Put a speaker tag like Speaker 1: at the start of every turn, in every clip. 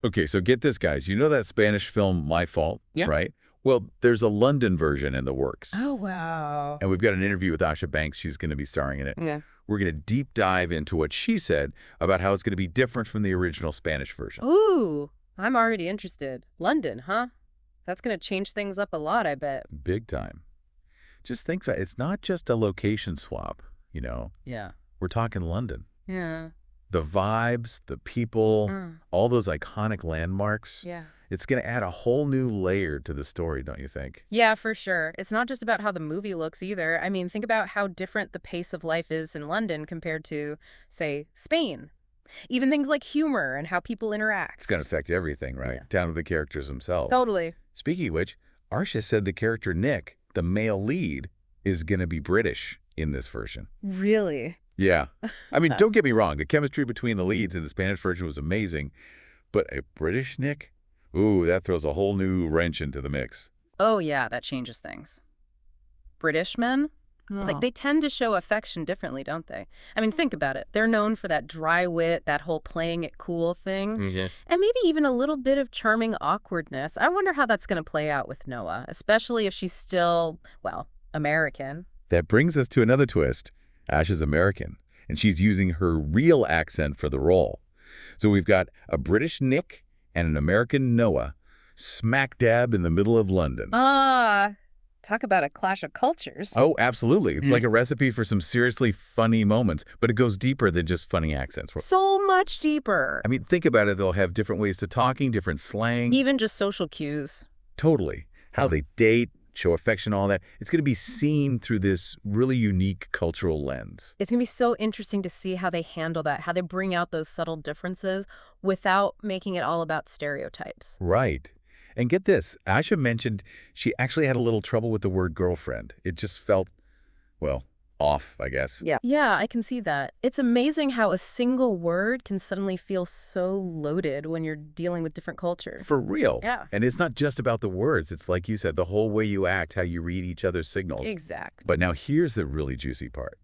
Speaker 1: Okay, so get this, guys. You know that Spanish film, My Fault,
Speaker 2: Yeah.
Speaker 1: right? Well, there's a London version in the works.
Speaker 2: Oh, wow.
Speaker 1: And we've got an interview with Asha Banks. She's going to be starring in it.
Speaker 2: Yeah.
Speaker 1: We're going to deep dive into what she said about how it's going to be different from the original Spanish version.
Speaker 3: Ooh, I'm already interested. London, huh? That's gonna change things up a lot, I bet.
Speaker 1: Big time. Just think that it's not just a location swap, you know.
Speaker 3: Yeah.
Speaker 1: We're talking London.
Speaker 3: Yeah.
Speaker 1: The vibes, the people, all those iconic landmarks.
Speaker 3: Yeah.
Speaker 1: It's going to add a whole new layer to the story, don't you think?
Speaker 3: Yeah, for sure. It's not just about how the movie looks either. I mean, think about how different the pace of life is in London compared to, say, Spain. Even things like humor and how people interact.
Speaker 1: It's going to affect everything, right?
Speaker 3: Yeah.
Speaker 1: Down to the characters themselves.
Speaker 3: Totally.
Speaker 1: Speaking of which, Arsha said the character Nick, the male lead, is going to be British in this version.
Speaker 3: Really?
Speaker 1: Yeah. I mean, don't get me wrong. The chemistry between the leads in the Spanish version was amazing. But a British Nick? Ooh, that throws a whole new wrench into the mix.
Speaker 3: Oh, yeah, that changes things. British men? Like, they tend to show affection differently, don't they? I mean, think about it. They're known for that dry wit, that whole playing it cool thing,
Speaker 2: Yeah.
Speaker 3: and maybe even a little bit of charming awkwardness. I wonder how that's going to play out with Noah, especially if she's still, well, American.
Speaker 1: That brings us to another twist. Ash is American, and she's using her real accent for the role. So we've got a British Nick and an American Noah smack dab in the middle of London.
Speaker 3: Talk about a clash of cultures.
Speaker 1: Oh, absolutely. It's like a recipe for some seriously funny moments, but it goes deeper than just funny accents.
Speaker 3: So much deeper.
Speaker 1: I mean, think about it. They'll have different ways to talking, different slang.
Speaker 3: Even just social cues.
Speaker 1: Totally. How they date, show affection, all that. It's going to be seen through this really unique cultural lens.
Speaker 3: It's going to be so interesting to see how they handle that, how they bring out those subtle differences without making it all about stereotypes.
Speaker 1: Right. And get this, Asha mentioned she actually had a little trouble with the word girlfriend. It just felt, well, off, I guess.
Speaker 3: Yeah, I can see that. It's amazing how a single word can suddenly feel so loaded when you're dealing with different cultures.
Speaker 1: For real.
Speaker 3: Yeah.
Speaker 1: And it's not just about the words. It's like you said, the whole way you act, how you read each other's signals.
Speaker 3: Exactly.
Speaker 1: But now here's the really juicy part.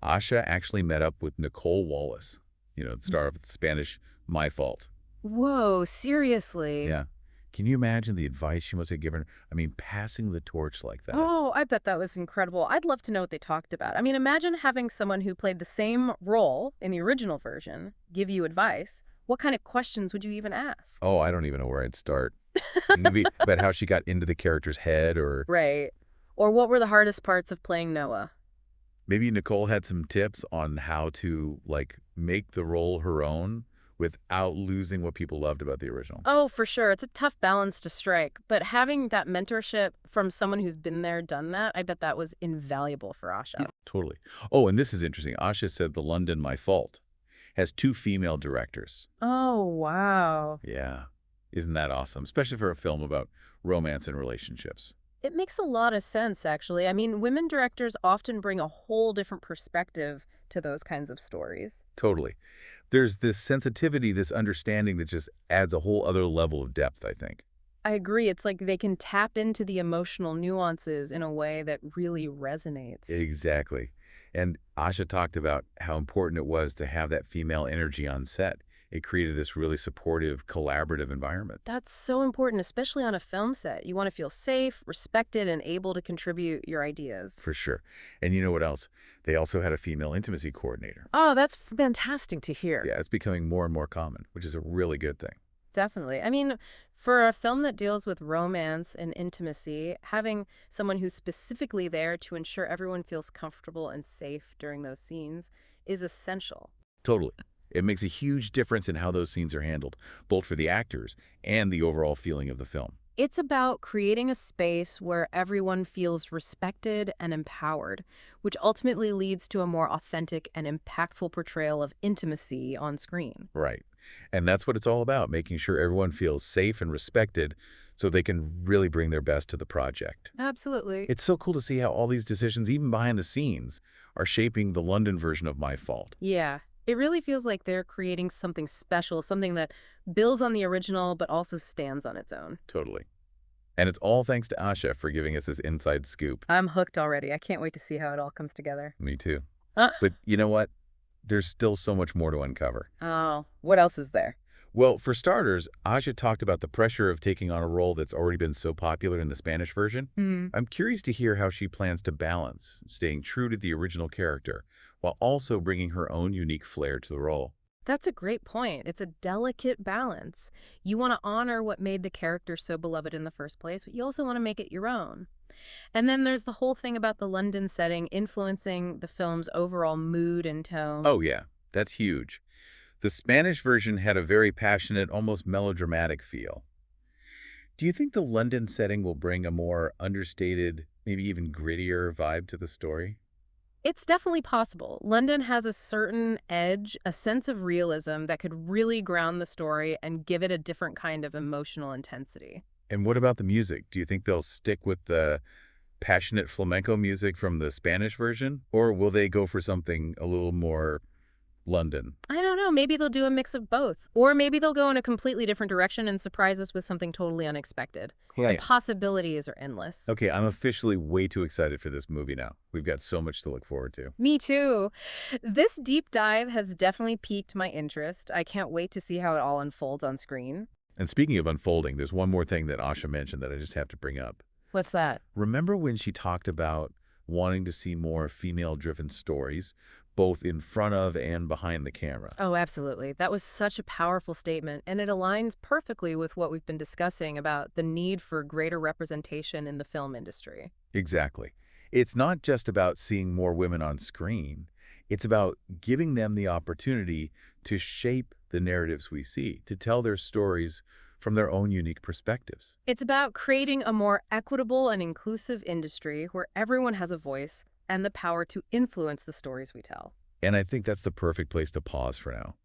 Speaker 1: Asha actually met up with Nicole Wallace, you know, the star of the Spanish My Fault.
Speaker 3: Whoa, seriously?
Speaker 1: Yeah. Can you imagine the advice she must have given her? I mean, passing the torch like that.
Speaker 3: Oh, I bet that was incredible. I'd love to know what they talked about. I mean, imagine having someone who played the same role in the original version give you advice. What kind of questions would you even ask?
Speaker 1: Oh, I don't even know where I'd start. Maybe about how she got into the character's head, or
Speaker 3: Right. Or what were the hardest parts of playing Noah?
Speaker 1: maybe Nicole had some tips on how to, like, make the role her own without losing what people loved about the original.
Speaker 3: Oh, for sure. It's a tough balance to strike. But having that mentorship from someone who's been there, done that, I bet that was invaluable for Asha.
Speaker 1: Yeah, totally. Oh, and this is interesting. Asha said the London My Fault has 2 female directors.
Speaker 3: Oh, wow.
Speaker 1: Yeah. Isn't that awesome? Especially for a film about romance and relationships.
Speaker 3: It makes a lot of sense, actually. I mean, women directors often bring a whole different perspective to those kinds of stories.
Speaker 1: Totally. There's this sensitivity, this understanding that just adds a whole other level of depth, I think.
Speaker 3: I agree. It's like they can tap into the emotional nuances in a way that really resonates.
Speaker 1: Exactly. And Asha talked about how important it was to have that female energy on set. It created this really supportive, collaborative environment.
Speaker 3: That's so important, especially on a film set. You want to feel safe, respected, and able to contribute your ideas.
Speaker 1: For sure. And you know what else? They also had a female intimacy coordinator.
Speaker 3: Oh, that's fantastic to hear.
Speaker 1: Yeah, it's becoming more and more common, which is a really good thing.
Speaker 3: Definitely. I mean, for a film that deals with romance and intimacy, having someone who's specifically there to ensure everyone feels comfortable and safe during those scenes is essential.
Speaker 1: Totally. It makes a huge difference in how those scenes are handled, both for the actors and the overall feeling of the film.
Speaker 3: It's about creating a space where everyone feels respected and empowered, which ultimately leads to a more authentic and impactful portrayal of intimacy on screen.
Speaker 1: Right. And that's what it's all about, making sure everyone feels safe and respected so they can really bring their best to the project.
Speaker 3: Absolutely.
Speaker 1: It's so cool to see how all these decisions, even behind the scenes, are shaping the London version of My Fault.
Speaker 3: Yeah. It really feels like they're creating something special, something that builds on the original but also stands on its own.
Speaker 1: Totally. And it's all thanks to Asha for giving us this inside scoop.
Speaker 3: I'm hooked already. I can't wait to see how it all comes together.
Speaker 1: Me too.
Speaker 3: Huh?
Speaker 1: But you know what? There's still so much more to uncover.
Speaker 3: Oh, what else is there?
Speaker 1: Well, for starters, Aja talked about the pressure of taking on a role that's already been so popular in the Spanish version.
Speaker 3: Hmm.
Speaker 1: I'm curious to hear how she plans to balance staying true to the original character while also bringing her own unique flair to the role.
Speaker 3: That's a great point. It's a delicate balance. You want to honor what made the character so beloved in the first place, but you also want to make it your own. And then there's the whole thing about the London setting influencing the film's overall mood and tone.
Speaker 1: Oh, yeah, that's huge. The Spanish version had a very passionate, almost melodramatic feel. Do you think the London setting will bring a more understated, maybe even grittier vibe to the story?
Speaker 3: It's definitely possible. London has a certain edge, a sense of realism that could really ground the story and give it a different kind of emotional intensity.
Speaker 1: And what about the music? Do you think they'll stick with the passionate flamenco music from the Spanish version, or will they go for something a little more London?
Speaker 3: I don't know, maybe they'll do a mix of both. Or maybe they'll go in a completely different direction and surprise us with something totally unexpected. The
Speaker 1: Right.
Speaker 3: possibilities are endless.
Speaker 1: Okay, I'm officially way too excited for this movie now. We've got so much to look forward to.
Speaker 3: Me too. This deep dive has definitely piqued my interest. I can't wait to see how it all unfolds on screen.
Speaker 1: And speaking of unfolding, there's one more thing that Asha mentioned that I just have to bring up.
Speaker 3: What's that?
Speaker 1: Remember when she talked about wanting to see more female-driven stories, both in front of and behind the camera?
Speaker 3: Oh, absolutely. That was such a powerful statement, and it aligns perfectly with what we've been discussing about the need for greater representation in the film industry.
Speaker 1: Exactly. It's not just about seeing more women on screen. It's about giving them the opportunity to shape the narratives we see, to tell their stories from their own unique perspectives.
Speaker 3: It's about creating a more equitable and inclusive industry where everyone has a voice and the power to influence the stories we tell.
Speaker 1: And I think that's the perfect place to pause for now.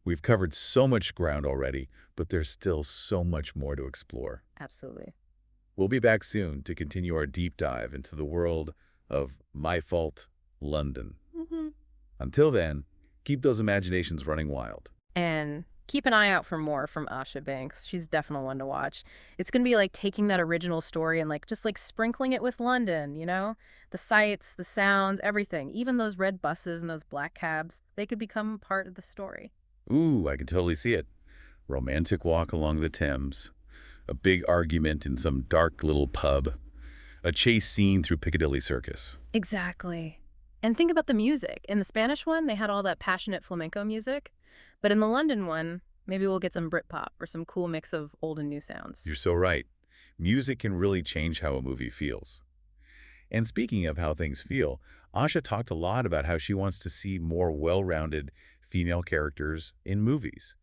Speaker 1: We've covered so much ground already, but there's still so much more to explore.
Speaker 3: Absolutely.
Speaker 1: We'll be back soon to continue our deep dive into the world of My Fault, London.
Speaker 3: Hmm.
Speaker 1: Until then, keep those imaginations running wild.
Speaker 3: And keep an eye out for more from Asha Banks. She's definitely one to watch. It's going to be like taking that original story and just like sprinkling it with London, you know? The sights, the sounds, everything. Even those red buses and those black cabs, they could become part of the story.
Speaker 1: Ooh, I can totally see it. Romantic walk along the Thames, a big argument in some dark little pub, a chase scene through Piccadilly Circus.
Speaker 3: Exactly. And think about the music. In the Spanish one, they had all that passionate flamenco music. But in the London one, maybe we'll get some Britpop or some cool mix of old and new sounds.
Speaker 1: You're so right. Music can really change how a movie feels. And speaking of how things feel, Asha talked a lot about how she wants to see more well-rounded female characters in movies.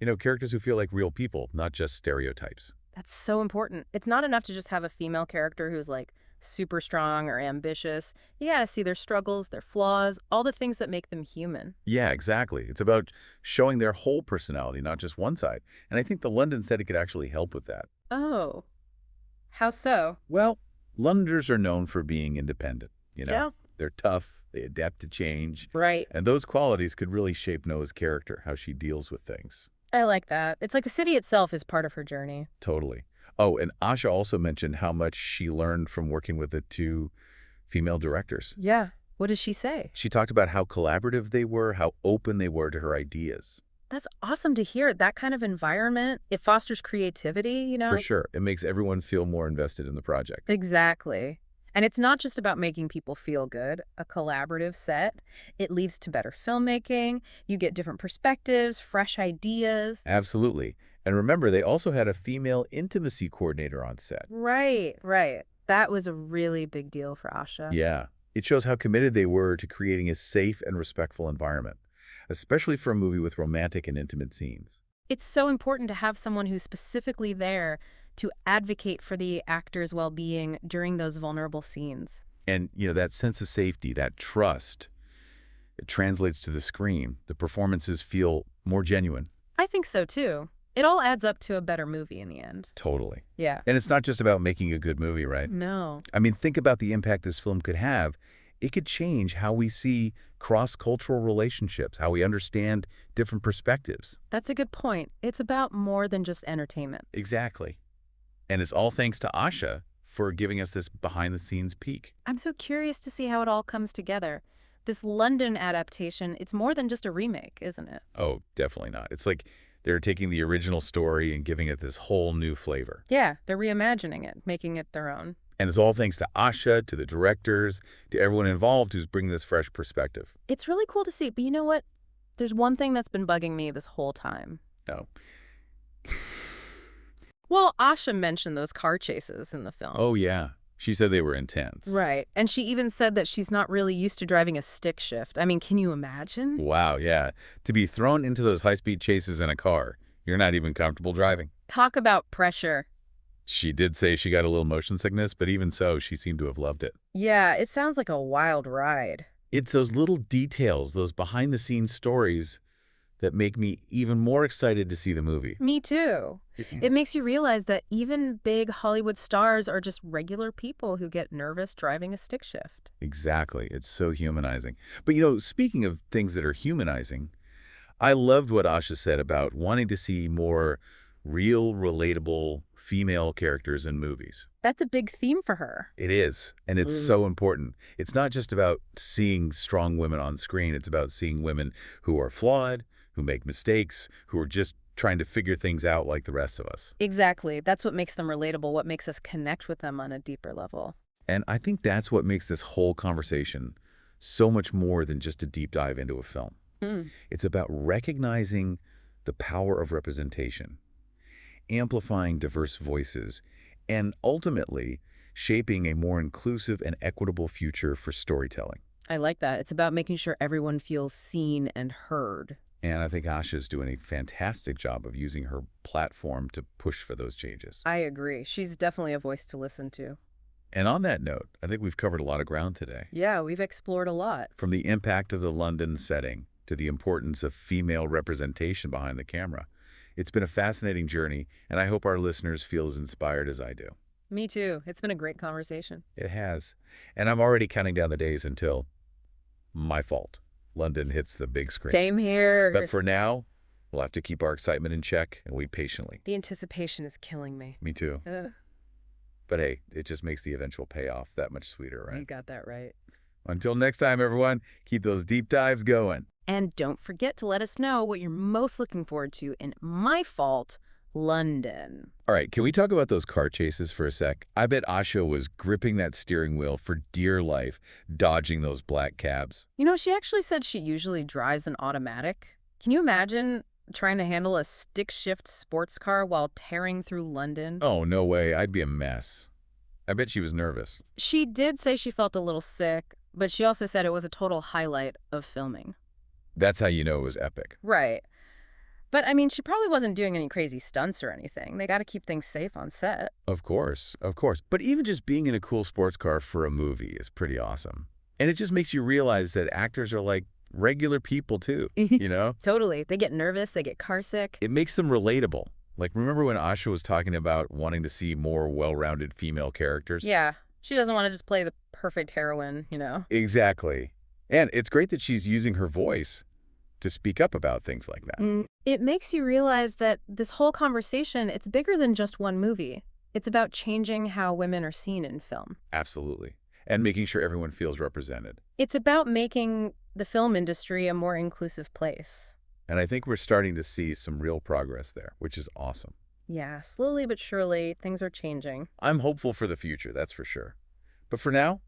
Speaker 1: You know, characters who feel like real people, not just stereotypes.
Speaker 3: That's so important. It's not enough to just have a female character who's super strong or ambitious. You gotta see their struggles, their flaws, all the things that make them human.
Speaker 1: Yeah, exactly. It's about showing their whole personality, not just one side. And I think the London setting could actually help with that.
Speaker 3: Oh, how so?
Speaker 1: Well, Londoners are known for being independent, you know.
Speaker 3: Yeah.
Speaker 1: They're tough, they adapt to change,
Speaker 3: Right.
Speaker 1: and those qualities could really shape Noah's character, how she deals with things.
Speaker 3: I like that. It's like the city itself is part of her journey.
Speaker 1: Totally. Oh, and Asha also mentioned how much she learned from working with the two female directors.
Speaker 3: Yeah. What does she say?
Speaker 1: She talked about how collaborative they were, how open they were to her ideas.
Speaker 3: That's awesome to hear. That kind of environment, it fosters creativity, you know?
Speaker 1: For sure, it makes everyone feel more invested in the project.
Speaker 3: Exactly. And it's not just about making people feel good. A collaborative set, it leads to better filmmaking. You get different perspectives, fresh ideas.
Speaker 1: Absolutely. And remember, they also had a female intimacy coordinator on set.
Speaker 3: Right, right. That was a really big deal for Asha.
Speaker 1: Yeah. It shows how committed they were to creating a safe and respectful environment, especially for a movie with romantic and intimate scenes.
Speaker 3: It's so important to have someone who's specifically there to advocate for the actor's well-being during those vulnerable scenes.
Speaker 1: And, you know, that sense of safety, that trust, it translates to the screen. The performances feel more genuine.
Speaker 3: I think so, too. It all adds up to a better movie in the end.
Speaker 1: Totally.
Speaker 3: Yeah.
Speaker 1: And it's not just about making a good movie, right?
Speaker 3: No.
Speaker 1: I mean, think about the impact this film could have. It could change how we see cross-cultural relationships, how we understand different perspectives.
Speaker 3: That's a good point. It's about more than just entertainment.
Speaker 1: Exactly. And it's all thanks to Asha for giving us this behind-the-scenes peek.
Speaker 3: I'm so curious to see how it all comes together. This London adaptation, it's more than just a remake, isn't it?
Speaker 1: Oh, definitely not. It's like They're taking the original story and giving it this whole new flavor.
Speaker 3: Yeah, they're reimagining it, making it their own.
Speaker 1: And it's all thanks to Asha, to the directors, to everyone involved who's bringing this fresh perspective.
Speaker 3: It's really cool to see, but you know what? There's one thing that's been bugging me this whole time.
Speaker 1: Oh.
Speaker 3: Well, Asha mentioned those car chases in the film.
Speaker 1: Oh, yeah. She said they were intense.
Speaker 3: Right. And she even said that she's not really used to driving a stick shift. I mean, can you imagine?
Speaker 1: Wow, yeah. To be thrown into those high-speed chases in a car, you're not even comfortable driving.
Speaker 3: Talk about pressure.
Speaker 1: She did say she got a little motion sickness, but even so, she seemed to have loved it.
Speaker 3: Yeah, it sounds like a wild ride.
Speaker 1: It's those little details, those behind-the-scenes stories that make me even more excited to see the movie.
Speaker 3: Me too. It makes you realize that even big Hollywood stars are just regular people who get nervous driving a stick shift.
Speaker 1: Exactly. It's so humanizing. But, speaking of things that are humanizing, I loved what Asha said about wanting to see more real, relatable female characters in movies.
Speaker 3: That's a big theme for her.
Speaker 1: It is, and it's so important. It's not just about seeing strong women on screen. It's about seeing women who are flawed, who make mistakes, who are just trying to figure things out like the rest of us.
Speaker 3: Exactly. That's what makes them relatable, what makes us connect with them on a deeper level.
Speaker 1: And I think that's what makes this whole conversation so much more than just a deep dive into a film. It's about recognizing the power of representation, amplifying diverse voices, and ultimately shaping a more inclusive and equitable future for storytelling.
Speaker 3: I like that. It's about making sure everyone feels seen and heard.
Speaker 1: And I think Asha is doing a fantastic job of using her platform to push for those changes.
Speaker 3: I agree. She's definitely a voice to listen to.
Speaker 1: And on that note, I think we've covered a lot of ground today.
Speaker 3: Yeah, we've explored a lot.
Speaker 1: From the impact of the London setting to the importance of female representation behind the camera. It's been a fascinating journey, and I hope our listeners feel as inspired as I do.
Speaker 3: Me too. It's been a great conversation.
Speaker 1: It has. And I'm already counting down the days until My Fault. London hits the big screen.
Speaker 3: Same here.
Speaker 1: But for now, we'll have to keep our excitement in check and wait patiently.
Speaker 3: The anticipation is killing me.
Speaker 1: Me too.
Speaker 3: Ugh.
Speaker 1: But hey, it just makes the eventual payoff that much sweeter, right?
Speaker 3: You got that right.
Speaker 1: Until next time, everyone, keep those deep dives going.
Speaker 3: And don't forget to let us know what you're most looking forward to in My Fault, London.
Speaker 1: All right, can we talk about those car chases for a sec? I bet Asha was gripping that steering wheel for dear life, dodging those black cabs.
Speaker 3: You know, she actually said she usually drives an automatic. Can you imagine trying to handle a stick-shift sports car while tearing through London?
Speaker 1: Oh, no way. I'd be a mess. I bet she was nervous.
Speaker 3: She did say she felt a little sick, but she also said it was a total highlight of filming.
Speaker 1: That's how you know it was epic.
Speaker 3: Right. But, I mean, she probably wasn't doing any crazy stunts or anything. They got to keep things safe on set.
Speaker 1: Of course, of course. But even just being in a cool sports car for a movie is pretty awesome. And it just makes you realize that actors are like regular people too, you know?
Speaker 3: Totally. They get nervous. They get car sick.
Speaker 1: It makes them relatable. Like, remember when Asha was talking about wanting to see more well-rounded female characters?
Speaker 3: Yeah. She doesn't want to just play the perfect heroine, you know?
Speaker 1: Exactly. And it's great that she's using her voice to speak up about things like that.
Speaker 3: It makes you realize that this whole conversation, it's bigger than just one movie. It's about changing how women are seen in film.
Speaker 1: Absolutely. And making sure everyone feels represented.
Speaker 3: It's about making the film industry a more inclusive place.
Speaker 1: And I think we're starting to see some real progress there, which is awesome.
Speaker 3: Yeah, slowly but surely, things are changing.
Speaker 1: I'm hopeful for the future, that's for sure. But for now,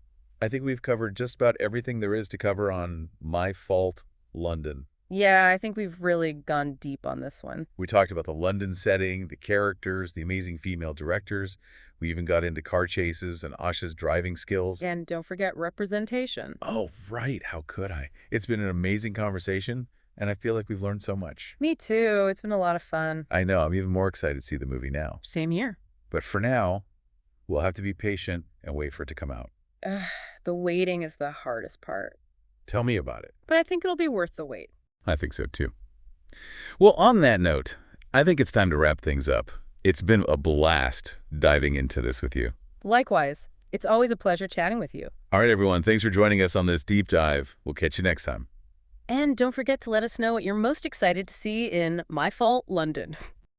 Speaker 1: I think we've covered just about everything there is to cover on My Fault, London.
Speaker 3: Yeah, I think we've really gone deep on this one.
Speaker 1: We talked about the London setting, the characters, the amazing female directors. We even got into car chases and Asha's driving skills.
Speaker 3: And don't forget representation.
Speaker 1: Oh, right. How could I? It's been an amazing conversation, and I feel like we've learned so much.
Speaker 3: Me too. It's been a lot of fun.
Speaker 1: I know. I'm even more excited to see the movie now.
Speaker 3: Same here.
Speaker 1: But for now, we'll have to be patient and wait for it to come out.
Speaker 3: The waiting is the hardest part.
Speaker 1: Tell me about it.
Speaker 3: But I think it'll be worth the wait.
Speaker 1: I think so, too. Well, on that note, I think it's time to wrap things up. It's been a blast diving into this with you.
Speaker 3: Likewise. It's always a pleasure chatting with you.
Speaker 1: All right, everyone. Thanks for joining us on this deep dive. We'll catch you next time.
Speaker 3: And don't forget to let us know what you're most excited to see in My Fault, London.